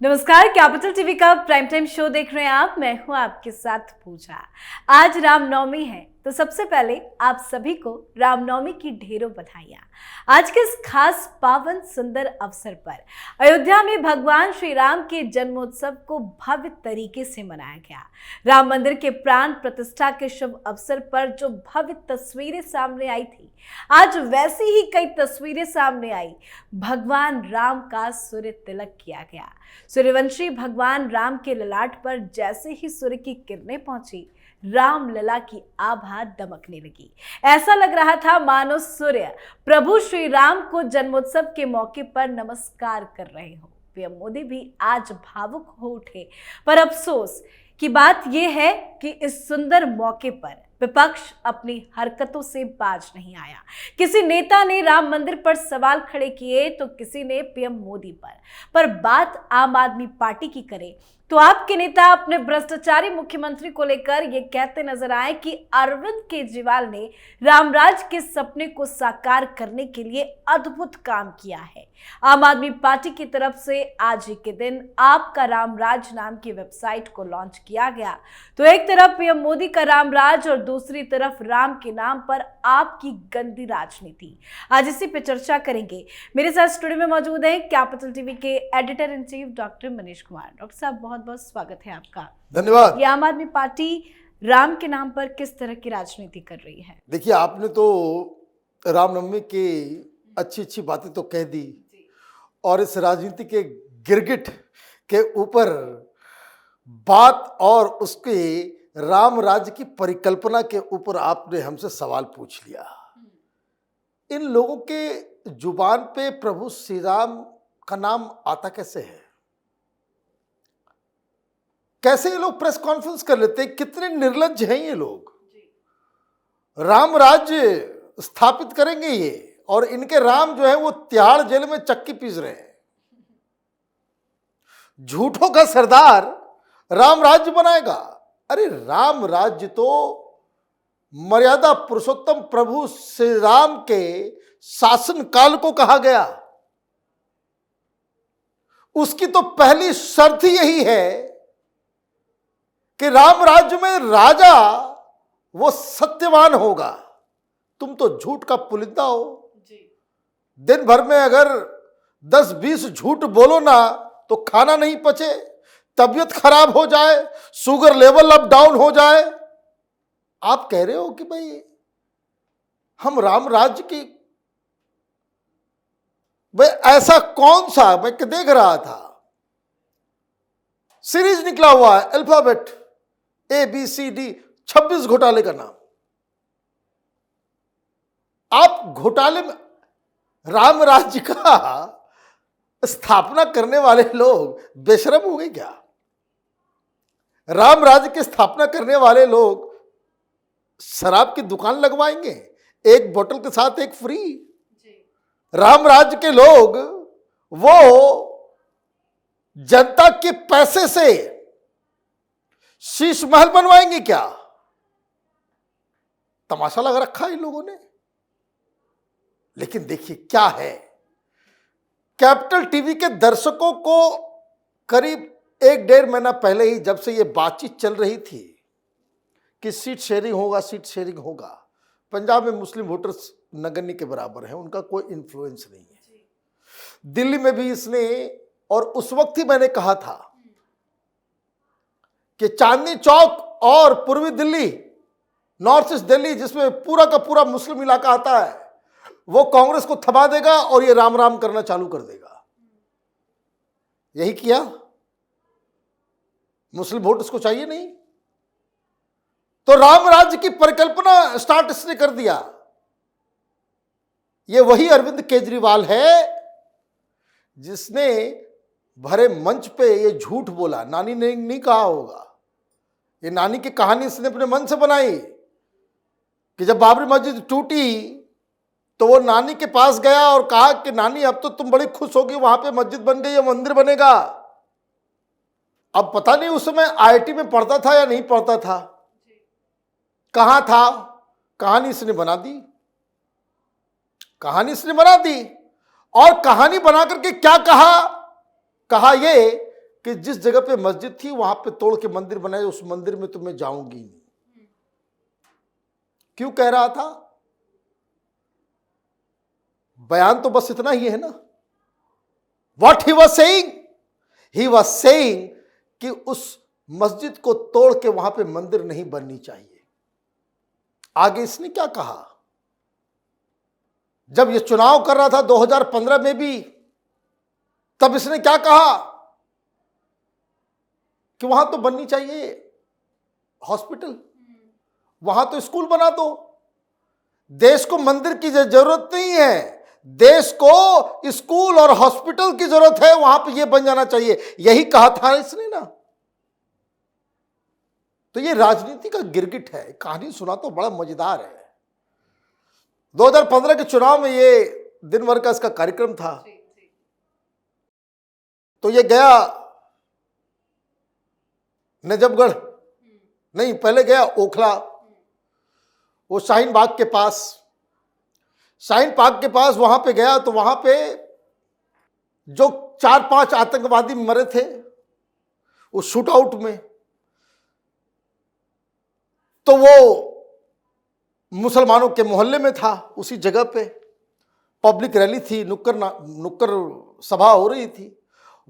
नमस्कार, capital TV का prime time show देख रहे हैं आप। मैं हूं आपके साथ पूजा। आज रामनवमी है, तो सबसे पहले आप सभी को रामनवमी की ढेरों बधाइयां। आज के इस खास पावन सुंदर अवसर पर अयोध्या में भगवान श्री राम के जन्मोत्सव को भव्य तरीके से मनाया गया। राम मंदिर के प्राण प्रतिष्ठा के शुभ अवसर पर जो भव्य तस्वीरें सामने आई थी, आज वैसी ही कई तस्वीरें सामने आई। भगवान राम का सूर्य तिलक किया गया। सूर्यवंशी भगवान राम के ललाट पर जैसे ही सूर्य की किरणें पहुंची, राम लला की आभा दमकने लगी। ऐसा लग रहा था मानो सूर्य प्रभु श्री राम को जन्मोत्सव के मौके पर नमस्कार कर रहे हो। पीएम मोदी भी आज भावुक हो उठे, पर अफसोस की बात यह है कि इस सुंदर मौके पर विपक्ष अपनी हरकतों से बाज नहीं आया। किसी नेता ने राम मंदिर पर सवाल खड़े किए तो किसी ने पीएम मोदी पर बात आम आदमी पार्टी की करें तो आपके नेता अपने भ्रष्टाचारी मुख्यमंत्री को लेकर ये कहते नजर आए कि अरविंद केजरीवाल ने रामराज के सपने को साकार करने के लिए अद्भुत काम किया है। आम आदमी पार्टी की तरफ से आज ही के दिन आपका रामराज नाम की वेबसाइट को लॉन्च किया गया। तो एक तरफ पीएम मोदी का रामराज और दूसरी तरफ राम के नाम पर आपकी गंदी राजनीति। आज इसी पे चर्चा करेंगे। मेरे साथ स्टूडियो में मौजूद हैं कैपिटल टीवी के editor in chief doctor Manish Kumar. Doctor साहब, बहुत बहुत स्वागत है आपका। धन्यवाद। ये आम आदमी पार्टी राम के नाम पर किस तरह की राजनीति कर रही है? देखिए, आपने तो रामनवमी की अच्छी अच्छी बातें तो कह दी और इस राजनीति के गिरगिट के ऊपर बात और उसके राम राज्य की परिकल्पना के ऊपर आपने हमसे सवाल पूछ लिया। इन लोगों के जुबान पे प्रभु श्री राम का नाम आता कैसे है? कैसे ये लोग प्रेस कॉन्फ्रेंस कर लेते हैं? कितने निर्लज्ज हैं ये लोग। राम राज्य स्थापित करेंगे ये, और इनके राम जो है वो तिहाड़ जेल में चक्की पीस रहे हैं। झूठों का सरदार राम राज्य बनाएगा। अरे राम राज्य तो मर्यादा पुरुषोत्तम प्रभु श्री राम के शासन काल को कहा गया। उसकी तो पहली शर्त ही यही है कि राम राज्य में राजा वो सत्यवान होगा। तुम तो झूठ का पुलिंदा हो। दिन भर में अगर 10-20 झूठ बोलो ना तो खाना नहीं पचे, तबीयत खराब हो जाए, शुगर लेवल अप डाउन हो जाए। आप कह रहे हो कि भाई हम राम राज्य की, भाई ऐसा कौन सा, मैं देख रहा था सीरीज निकला हुआ है, अल्फाबेट ABCD 26 घोटाले का नाम। आप घोटाले में राम राज्य का स्थापना करने वाले लोग बेशरम हो गए क्या? राम राज्य की स्थापना करने वाले लोग शराब की दुकान लगवाएंगे, एक बोतल के साथ एक फ्री। राम राज्य के लोग वो जनता के पैसे से शीश महल बनवाएंगे क्या? तमाशा लगा रखा है इन लोगों ने। लेकिन देखिए क्या है, कैपिटल टीवी के दर्शकों को करीब 1-1.5 महीना पहले ही, जब से ये बातचीत चल रही थी कि सीट शेयरिंग होगा, सीट शेयरिंग होगा, पंजाब में मुस्लिम वोटर्स नगण्य के बराबर हैं, उनका कोई इन्फ्लुएंस नहीं है। दिल्ली में भी इसने, और उस वक्त ही मैंने कहा था कि चांदनी चौक और पूर्वी दिल्ली, नॉर्थ ईस्ट दिल्ली, जिसमें पूरा का पूरा मुस्लिम इलाका आता है, वो कांग्रेस को थमा देगा और ये राम राम करना चालू कर देगा। यही किया। मुस्लिम वोट इसको चाहिए नहीं, तो राम राज्य की परिकल्पना स्टार्ट इसने कर दिया। ये वही अरविंद केजरीवाल है जिसने भरे मंच पे ये झूठ बोला। नानी ने नहीं कहा होगा, ये नानी की कहानी इसने अपने मन से बनाई कि जब बाबरी मस्जिद टूटी तो वो नानी के पास गया और कहा कि नानी अब तो तुम बड़ी खुश होगी, वहां पे मस्जिद बन गई है, मंदिर बनेगा। अब पता नहीं उस समय IIT में पढ़ता था या नहीं पढ़ता था, कहां था, कहानी इसने बना दी। कहानी इसने बना दी, और कहानी बना करके क्या कहा? कहा ये कि जिस जगह पे मस्जिद थी वहां पे तोड़ के मंदिर बनाए, उस मंदिर में तो मैं जाऊंगी नहीं। क्यों कह रहा था? बयान तो बस इतना ही है ना। What he was saying? He was saying कि उस मस्जिद को तोड़ के वहां पे मंदिर नहीं बननी चाहिए। आगे इसने क्या कहा? जब ये चुनाव कर रहा था 2015 में भी, तब इसने क्या कहा कि वहां तो बननी चाहिए हॉस्पिटल, वहां तो स्कूल बना दो। देश को मंदिर की जरूरत नहीं है, देश को स्कूल और हॉस्पिटल की जरूरत है, वहां पे ये बन जाना चाहिए। यही कहा था इसने ना। तो ये राजनीति का गिरगिट है। कहानी सुना तो बड़ा मजेदार है। 2015 के चुनाव में ये दिन भर का इसका कार्यक्रम था। तो ये गया नजफगढ़, नहीं पहले गया ओखला, वो शाहीन बाग के पास, शाहीन बाग के पास वहां पे गया। तो वहां पे जो 4-5 आतंकवादी मरे थे उस शूट आउट में, तो वो मुसलमानों के मोहल्ले में था। उसी जगह पे पब्लिक रैली थी, नुक्कड़ सभा हो रही थी।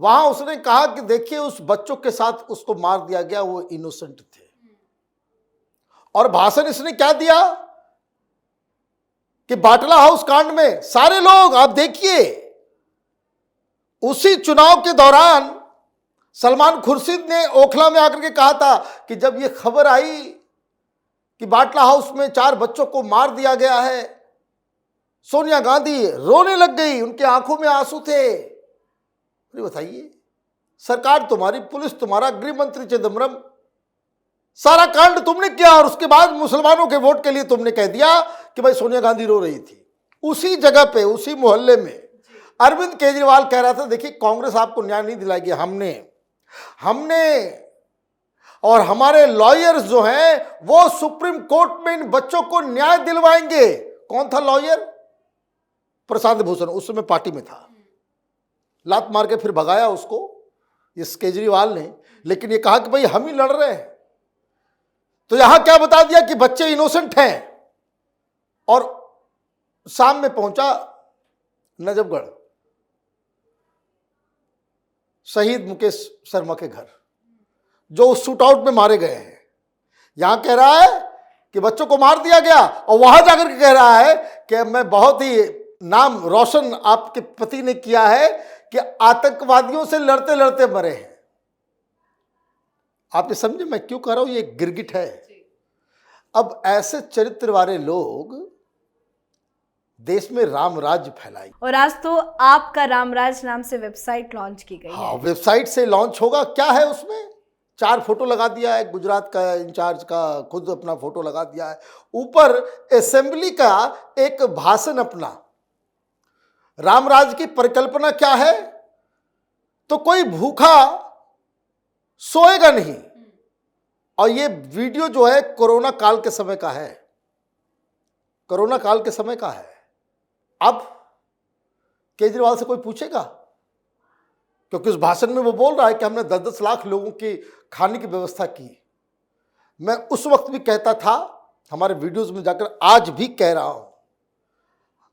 वहां उसने कहा कि देखिए उस बच्चों के साथ उसको मार दिया गया, वो इनोसेंट थे। और भाषण इसने क्या दिया कि बाटला हाउस कांड में सारे लोग, आप देखिए उसी चुनाव के दौरान सलमान खुर्शीद ने ओखला में आकर के कहा था कि जब ये खबर आई कि बाटला हाउस में 4 बच्चों को मार दिया गया है, सोनिया गांधी रोने लग गई, उनकी आंखों में आंसू थे। अरे बताइए, सरकार तुम्हारी, पुलिस तुम्हारा, गृह मंत्री चिदम्बरम, सारा कांड तुमने किया, और उसके बाद मुसलमानों के वोट के लिए तुमने कह दिया कि भाई सोनिया गांधी रो रही थी। उसी जगह पे, उसी मोहल्ले में अरविंद केजरीवाल कह रहा था देखिए कांग्रेस आपको न्याय नहीं दिलाएगी, हमने और हमारे लॉयर्स जो हैं वो सुप्रीम कोर्ट में इन बच्चों को न्याय दिलवाएंगे। कौन था लॉयर? प्रशांत भूषण, उस समय पार्टी में था। लात मार के फिर भगाया उसको इस केजरीवाल ने, लेकिन ये कहा कि भाई हम ही लड़ रहे हैं। तो यहां क्या बता दिया कि बच्चे इनोसेंट हैं। और शाम में पहुंचा नजफगढ़, शहीद मुकेश शर्मा के घर, जो उस शूट आउट में मारे गए हैं। यहां कह रहा है कि बच्चों को मार दिया गया, और वहां जाकर के कह रहा है कि मैं बहुत ही नाम रोशन आपके पति ने किया है कि आतंकवादियों से लड़ते लड़ते मरे हैं। आप ये समझे मैं क्यों कह रहा हूं? ये गिरगिट है। अब ऐसे चरित्र वाले लोग देश में रामराज्य फैलाएंगे। और आज तो आपका रामराज नाम से वेबसाइट लॉन्च की गई हाँ, है। वेबसाइट से लॉन्च होगा। क्या है उसमें? 4 फोटो लगा दिया है, गुजरात का इंचार्ज का खुद अपना फोटो लगा दिया है, ऊपर असेंबली का एक भाषण अपना। रामराज की परिकल्पना क्या है? तो कोई भूखा सोएगा नहीं। और ये वीडियो जो है कोरोना काल के समय का है, कोरोना काल के समय का है। अब केजरीवाल से कोई पूछेगा, क्योंकि उस भाषण में वो बोल रहा है कि हमने 10-10 लाख लोगों की खाने की व्यवस्था की। मैं उस वक्त भी कहता था, हमारे वीडियोस में जाकर आज भी कह रहा हूं,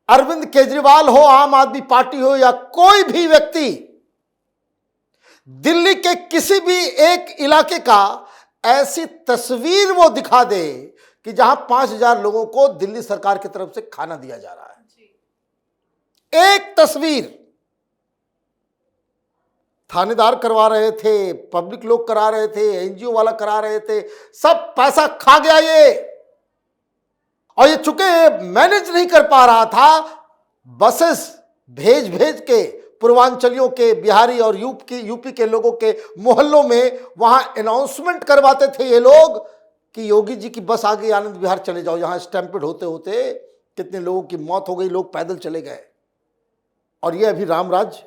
अरविंद केजरीवाल हो, आम आदमी पार्टी हो, या कोई भी व्यक्ति दिल्ली के किसी भी एक इलाके का ऐसी तस्वीर वो दिखा दे कि जहां 5,000 लोगों को दिल्ली सरकार की तरफ से खाना दिया जा रहा है। एक तस्वीर थानेदार करवा रहे थे, पब्लिक लोग करा रहे थे, एनजीओ वाला करा रहे थे, सब पैसा खा गया ये। और ये चूंकि मैनेज नहीं कर पा रहा था, बसेस भेज भेज के पूर्वांचलियों के, बिहारी और यूपी के लोगों के मोहल्लों में वहां अनाउंसमेंट करवाते थे ये लोग कि योगी जी की बस आ गई, आनंद विहार चले जाओ। यहां स्टैम्पेड होते होते कितने लोगों की मौत हो गई, लोग पैदल चले गए। और ये अभी रामराज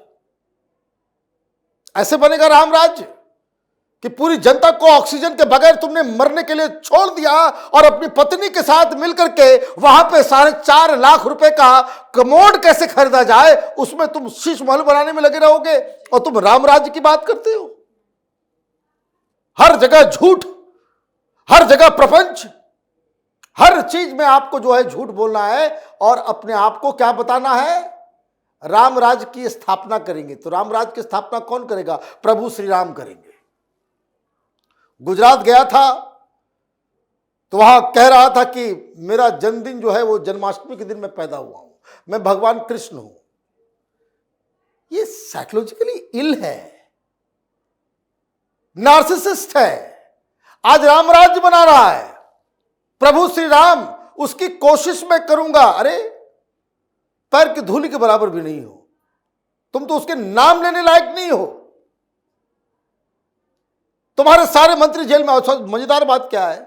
ऐसे बनेगा रामराज कि पूरी जनता को ऑक्सीजन के बगैर तुमने मरने के लिए छोड़ दिया, और अपनी पत्नी के साथ मिलकर के वहां पे 4.5 लाख रुपए का कमोड कैसे खरीदा जाए, उसमें तुम शीश महल बनाने में लगे रहोगे, और तुम रामराज की बात करते हो। हर जगह झूठ, हर जगह प्रपंच, हर चीज में आपको जो है झूठ बोलना है और अपने आप को क्या बताना है? राम राज की स्थापना करेंगे। तो राम राज की स्थापना कौन करेगा? प्रभु श्री राम करेंगे। गुजरात गया था तो वहां कह रहा था कि मेरा जन्मदिन जो है वो जन्माष्टमी के दिन मैं पैदा हुआ हूं, मैं भगवान कृष्ण हूं। ये साइकोलॉजिकली इल है, नार्सिसिस्ट है। आज राम राज्य बना रहा है, प्रभु श्री राम, उसकी कोशिश मैं करूंगा। अरे पैर की धूली के बराबर भी नहीं हो, तुम तो उसके नाम लेने लायक नहीं हो। तुम्हारे सारे मंत्री जेल में। मजेदार बात क्या है,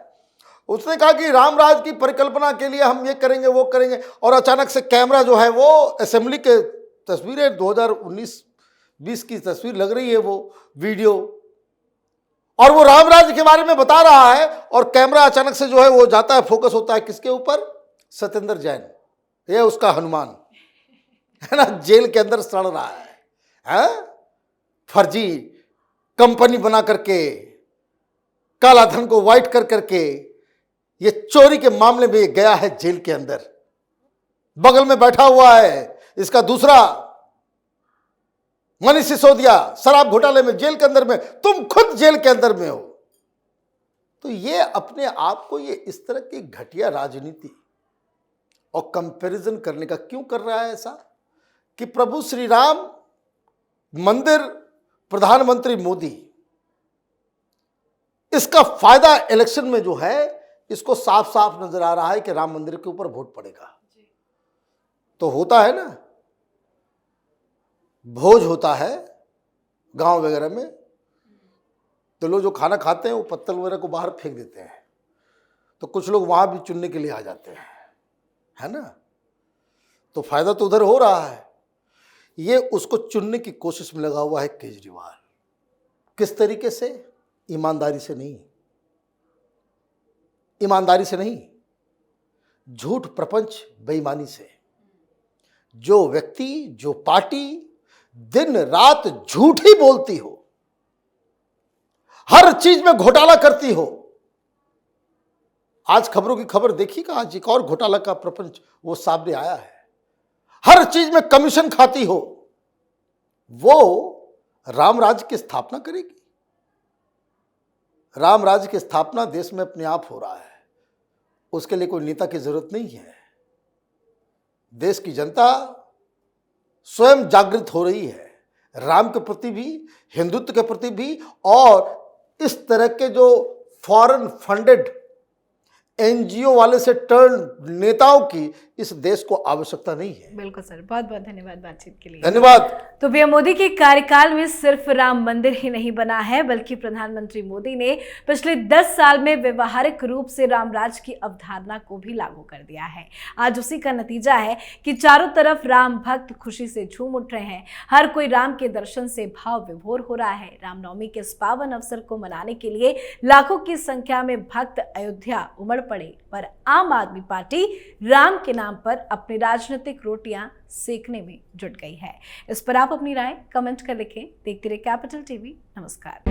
उसने कहा कि रामराज की परिकल्पना के लिए हम ये करेंगे वो करेंगे, और अचानक से कैमरा जो है वो असेंबली के तस्वीरें 2019-20 की तस्वीर लग रही है, वो वीडियो, और वो रामराज के बारे में बता रहा है, और कैमरा अचानक से जो है वो जाता है, फोकस होता है किसके ऊपर? सत्येंद्र जैन, ये उसका हनुमान है ना, जेल के अंदर सड़ रहा है? फर्जी कंपनी बना करके, काला धन को व्हाइट कर करके, ये चोरी के मामले में गया है जेल के अंदर। बगल में बैठा हुआ है इसका दूसरा मनीष सिसोदिया, शराब घोटाले में जेल के अंदर में, तुम खुद जेल के अंदर में हो। तो ये अपने आप को ये इस तरह की घटिया राजनीति और कंपैरिजन करने का क्यों कर रहा है ऐसा? कि प्रभु श्री राम मंदिर, प्रधानमंत्री मोदी, इसका फायदा इलेक्शन में जो है इसको साफ साफ नजर आ रहा है कि राम मंदिर के ऊपर वोट पड़ेगा। तो होता है ना, भोज होता है गांव वगैरह में, तो लोग जो खाना खाते हैं वो पत्तल वगैरह को बाहर फेंक देते हैं, तो कुछ लोग वहां भी चुनने के लिए आ जाते हैं, है ना? तो फायदा तो उधर हो रहा है। ये उसको चुनने की कोशिश में लगा हुआ है केजरीवाल। किस तरीके से? ईमानदारी से नहीं, ईमानदारी से नहीं, झूठ, प्रपंच, बेईमानी से। जो व्यक्ति, जो पार्टी दिन रात झूठ ही बोलती हो, हर चीज में घोटाला करती हो। आज खबरों की खबर देखिएगा, आज एक और घोटाला का प्रपंच वो सामने आया है। हर चीज में कमीशन खाती हो, वो राम राज्य की स्थापना करेगी? राम राज्य की स्थापना देश में अपने आप हो रहा है, उसके लिए कोई नेता की जरूरत नहीं है। देश की जनता स्वयं जागृत हो रही है, राम के प्रति भी, हिंदुत्व के प्रति भी, और इस तरह के जो फॉरेन फंडेड एनजीओ वाले से टर्न नेताओं की इस देश को आवश्यकता नहीं है। बिल्कुल सर, बहुत बहुत धन्यवाद बातचीत के लिए। धन्यवाद। तो पीएम मोदी के कार्यकाल में सिर्फ राम मंदिर ही नहीं बना है, बल्कि प्रधानमंत्री मोदी ने पिछले 10 साल में व्यवहारिक रूप से रामराज की अवधारणा को भी लागू कर दिया है। आज उसी का नतीजा है कि चारों तरफ राम भक्त खुशी से झूम उठ रहे हैं। हर कोई राम के दर्शन से भाव विभोर हो रहा है। रामनवमी के इस पावन अवसर को मनाने के लिए लाखों की संख्या में भक्त अयोध्या उमड़ पड़े, पर आम आदमी पार्टी राम के नाम पर अपनी राजनीतिक रोटियां सेकने में जुट गई है। इस पर आप अपनी राय कमेंट कर लिखें। देखते रहिए कैपिटल टीवी। नमस्कार।